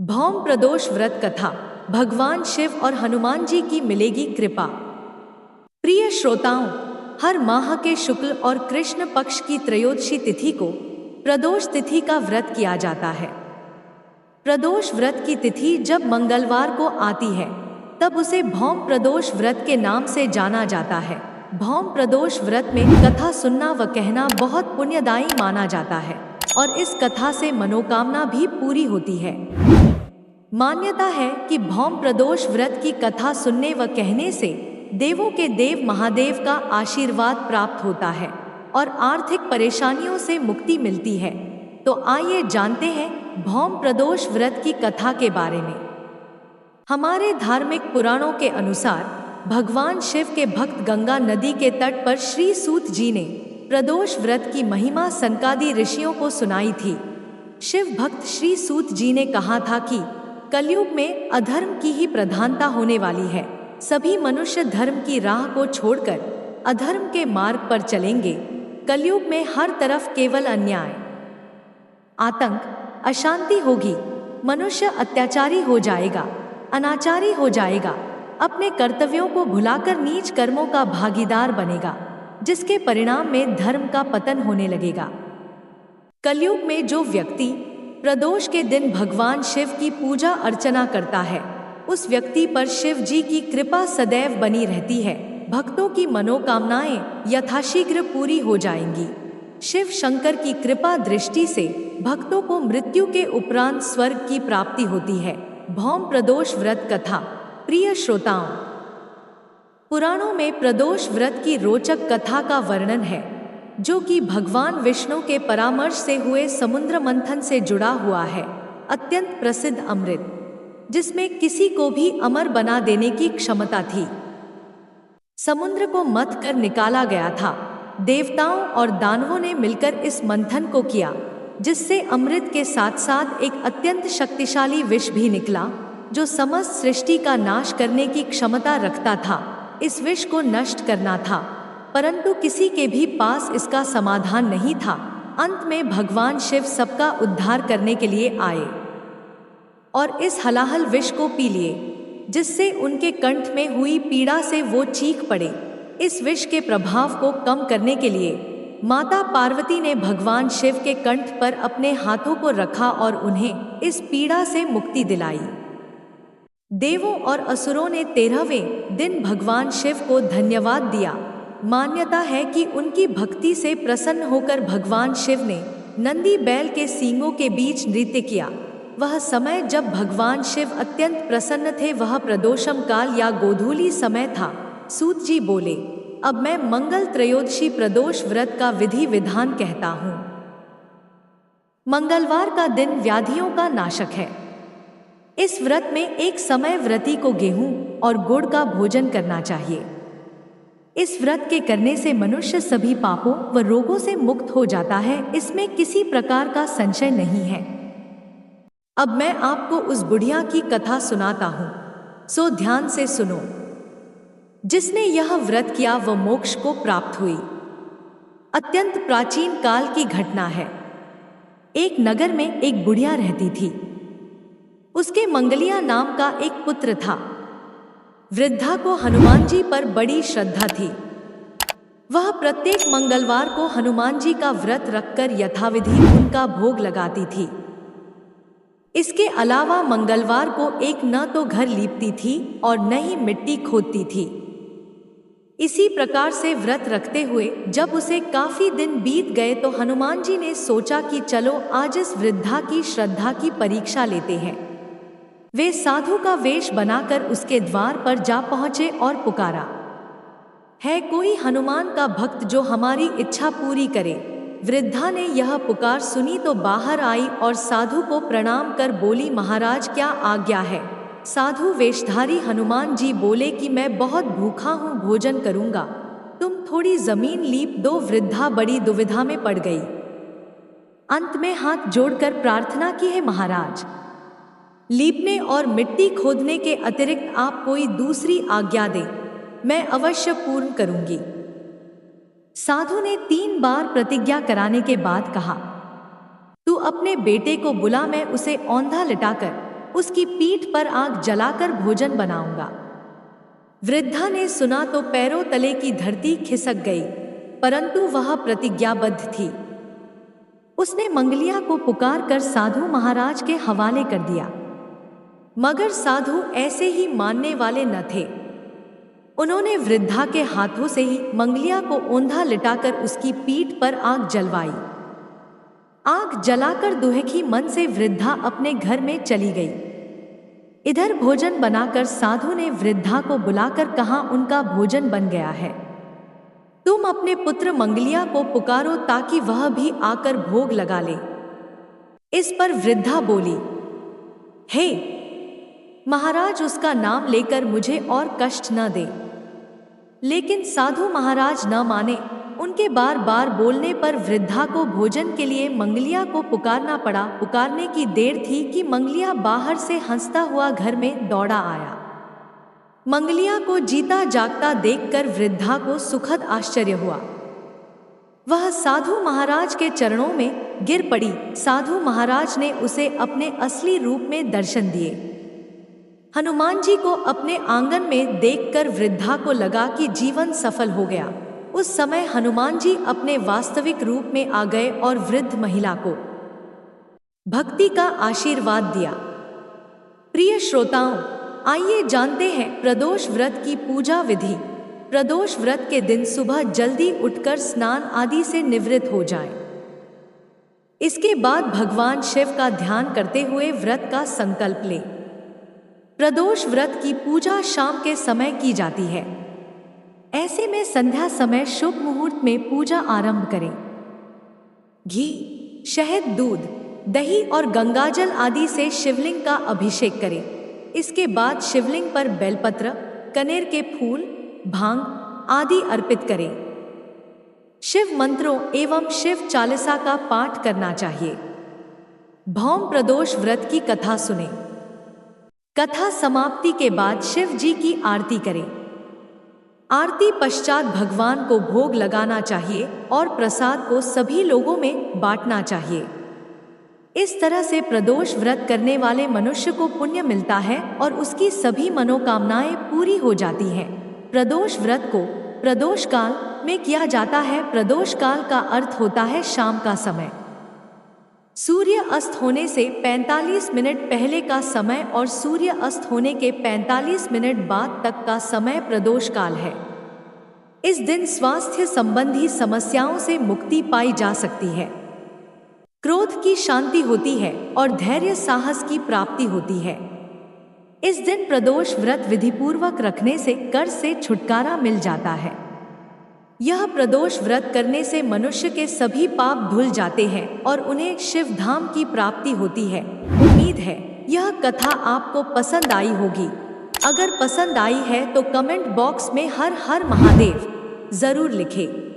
भौम प्रदोष व्रत कथा। भगवान शिव और हनुमान जी की मिलेगी कृपा। प्रिय श्रोताओं, हर माह के शुक्ल और कृष्ण पक्ष की त्रयोदशी तिथि को प्रदोष तिथि का व्रत किया जाता है। प्रदोष व्रत की तिथि जब मंगलवार को आती है तब उसे भौम प्रदोष व्रत के नाम से जाना जाता है। भौम प्रदोष व्रत में कथा सुनना व कहना बहुत पुण्यदायी माना जाता है और इस कथा से मनोकामना भी पूरी होती है। मान्यता है कि भौम प्रदोष व्रत की कथा सुनने व कहने से देवों के देव महादेव का आशीर्वाद प्राप्त होता है और आर्थिक परेशानियों से मुक्ति मिलती है। तो आइए जानते हैं भौम प्रदोष व्रत की कथा के बारे में। हमारे धार्मिक पुराणों के अनुसार भगवान शिव के भक्त गंगा नदी के तट पर श्री सूत जी ने प्रदोष व्रत की महिमा सनकादि ऋषियों को सुनाई थी। शिव भक्त श्री सूत जी ने कहा था कि कलयुग में अधर्म की ही प्रधानता होने वाली है। सभी मनुष्य धर्म की राह को छोड़कर अधर्म के मार्ग पर चलेंगे। कलयुग में हर तरफ केवल अन्याय, आतंक, अशांति होगी। मनुष्य अत्याचारी हो जाएगा, अनाचारी हो जाएगा, अपने कर्तव्यों को भुलाकर नीच कर्मों का भागीदार बनेगा, जिसके परिणाम में धर्म का पतन होने लगेगा। कलयुग में जो व्यक्ति प्रदोष के दिन भगवान शिव की पूजा अर्चना करता है उस व्यक्ति पर शिव जी की कृपा सदैव बनी रहती है। भक्तों की मनोकामनाएं यथाशीघ्र पूरी हो जाएंगी। शिव शंकर की कृपा दृष्टि से भक्तों को मृत्यु के उपरांत स्वर्ग की प्राप्ति होती है। भौम प्रदोष व्रत कथा। प्रिय श्रोताओं, पुराणों में प्रदोष व्रत की रोचक कथा का वर्णन है जो कि भगवान विष्णु के परामर्श से हुए समुद्र मंथन से जुड़ा हुआ है। अत्यंत प्रसिद्ध अमृत जिसमें किसी को भी अमर बना देने की क्षमता थी, समुद्र को मथ कर निकाला गया था। देवताओं और दानवों ने मिलकर इस मंथन को किया जिससे अमृत के साथ साथ एक अत्यंत शक्तिशाली विष भी निकला जो समस्त सृष्टि का नाश करने की क्षमता रखता था। इस विष को नष्ट करना था परंतु किसी के भी पास इसका समाधान नहीं था। अंत में भगवान शिव सबका उद्धार करने के लिए आए और इस हलाहल विष को पी लिए जिससे उनके कंठ में हुई पीड़ा से वो चीख पड़े। इस विष के प्रभाव को कम करने के लिए माता पार्वती ने भगवान शिव के कंठ पर अपने हाथों को रखा और उन्हें इस पीड़ा से मुक्ति दिलाई। देवों और असुरों ने 13वें दिन भगवान शिव को धन्यवाद दिया। मान्यता है कि उनकी भक्ति से प्रसन्न होकर भगवान शिव ने नंदी बैल के सींगों के बीच नृत्य किया। वह समय जब भगवान शिव अत्यंत प्रसन्न थे वह प्रदोषम काल या गोधूली समय था। सूत जी बोले, अब मैं मंगल त्रयोदशी प्रदोष व्रत का विधि विधान कहता हूँ। मंगलवार का दिन व्याधियों का नाशक है। इस व्रत में एक समय व्रती को गेहूं और गुड़ का भोजन करना चाहिए। इस व्रत के करने से मनुष्य सभी पापों व रोगों से मुक्त हो जाता है, इसमें किसी प्रकार का संशय नहीं है। अब मैं आपको उस बुढ़िया की कथा सुनाता हूँ, सो ध्यान से सुनो। जिसने यह व्रत किया वह मोक्ष को प्राप्त हुई। अत्यंत प्राचीन काल की घटना है। एक नगर में एक बुढ़िया रहती थी। उसके मंगलिया नाम का एक पुत्र था। वृद्धा को हनुमान जी पर बड़ी श्रद्धा थी। वह प्रत्येक मंगलवार को हनुमान जी का व्रत रखकर यथाविधि उनका भोग लगाती थी। इसके अलावा मंगलवार को एक न तो घर लीपती थी और न ही मिट्टी खोदती थी। इसी प्रकार से व्रत रखते हुए जब उसे काफी दिन बीत गए तो हनुमान जी ने सोचा कि चलो आज इस वृद्धा की श्रद्धा की परीक्षा लेते हैं। वे साधु का वेश बनाकर उसके द्वार पर जा पहुंचे और पुकारा, है कोई हनुमान का भक्त जो हमारी इच्छा पूरी करे। वृद्धा ने यह पुकार सुनी तो बाहर आई और साधु को प्रणाम कर बोली, महाराज क्या आज्ञा है। साधु वेशधारी हनुमान जी बोले कि मैं बहुत भूखा हूँ, भोजन करूँगा, तुम थोड़ी जमीन लीप दो। वृद्धा बड़ी दुविधा में पड़ गई। अंत में हाथ जोड़कर प्रार्थना की, है महाराज, लीपने और मिट्टी खोदने के अतिरिक्त आप कोई दूसरी आज्ञा दें, मैं अवश्य पूर्ण करूंगी। साधु ने 3 बार प्रतिज्ञा कराने के बाद कहा, तू अपने बेटे को बुला, मैं उसे औंधा लिटाकर उसकी पीठ पर आग जलाकर भोजन बनाऊंगा। वृद्धा ने सुना तो पैरों तले की धरती खिसक गई, परंतु वह प्रतिज्ञाबद्ध थी। उसने मंगलिया को पुकार कर साधु महाराज के हवाले कर दिया, मगर साधु ऐसे ही मानने वाले न थे। उन्होंने वृद्धा के हाथों से ही मंगलिया को औंधा लिटाकर उसकी पीठ पर आग जलवाई। आग जलाकर दुखी मन से वृद्धा अपने घर में चली गई। इधर भोजन बनाकर साधु ने वृद्धा को बुलाकर कहा, उनका भोजन बन गया है, तुम अपने पुत्र मंगलिया को पुकारो ताकि वह भी आकर भोग लगा ले। इस पर वृद्धा बोली, हे महाराज, उसका नाम लेकर मुझे और कष्ट न दे। लेकिन साधु महाराज न माने। उनके बार बार बोलने पर वृद्धा को भोजन के लिए मंगलिया को पुकारना पड़ा। पुकारने की देर थी कि मंगलिया बाहर से हंसता हुआ घर में दौड़ा आया। मंगलिया को जीता जागता देखकर वृद्धा को सुखद आश्चर्य हुआ। वह साधु महाराज के चरणों में गिर पड़ी। साधु महाराज ने उसे अपने असली रूप में दर्शन दिए। हनुमान जी को अपने आंगन में देखकर वृद्धा को लगा कि जीवन सफल हो गया। उस समय हनुमान जी अपने वास्तविक रूप में आ गए और वृद्ध महिला को भक्ति का आशीर्वाद दिया। प्रिय श्रोताओं, आइए जानते हैं प्रदोष व्रत की पूजा विधि। प्रदोष व्रत के दिन सुबह जल्दी उठकर स्नान आदि से निवृत्त हो जाएं। इसके बाद भगवान शिव का ध्यान करते हुए व्रत का संकल्प लें। प्रदोष व्रत की पूजा शाम के समय की जाती है। ऐसे में संध्या समय शुभ मुहूर्त में पूजा आरंभ करें। घी, शहद, दूध, दही और गंगाजल आदि से शिवलिंग का अभिषेक करें। इसके बाद शिवलिंग पर बेलपत्र, कनेर के फूल, भांग आदि अर्पित करें। शिव मंत्रों एवं शिव चालीसा का पाठ करना चाहिए। भौम प्रदोष व्रत की कथा सुने। कथा समाप्ति के बाद शिव जी की आरती करें। आरती पश्चात भगवान को भोग लगाना चाहिए और प्रसाद को सभी लोगों में बांटना चाहिए। इस तरह से प्रदोष व्रत करने वाले मनुष्य को पुण्य मिलता है और उसकी सभी मनोकामनाएं पूरी हो जाती हैं। प्रदोष व्रत को प्रदोष काल में किया जाता है। प्रदोष काल का अर्थ होता है शाम का समय। सूर्य अस्त होने से 45 मिनट पहले का समय और सूर्य अस्त होने के 45 मिनट बाद तक का समय प्रदोष काल है। इस दिन स्वास्थ्य संबंधी समस्याओं से मुक्ति पाई जा सकती है, क्रोध की शांति होती है और धैर्य साहस की प्राप्ति होती है। इस दिन प्रदोष व्रत विधिपूर्वक रखने से कर्ज से छुटकारा मिल जाता है। यह प्रदोष व्रत करने से मनुष्य के सभी पाप धुल जाते हैं और उन्हें शिव धाम की प्राप्ति होती है। उम्मीद है यह कथा आपको पसंद आई होगी। अगर पसंद आई है तो कमेंट बॉक्स में हर हर महादेव जरूर लिखें।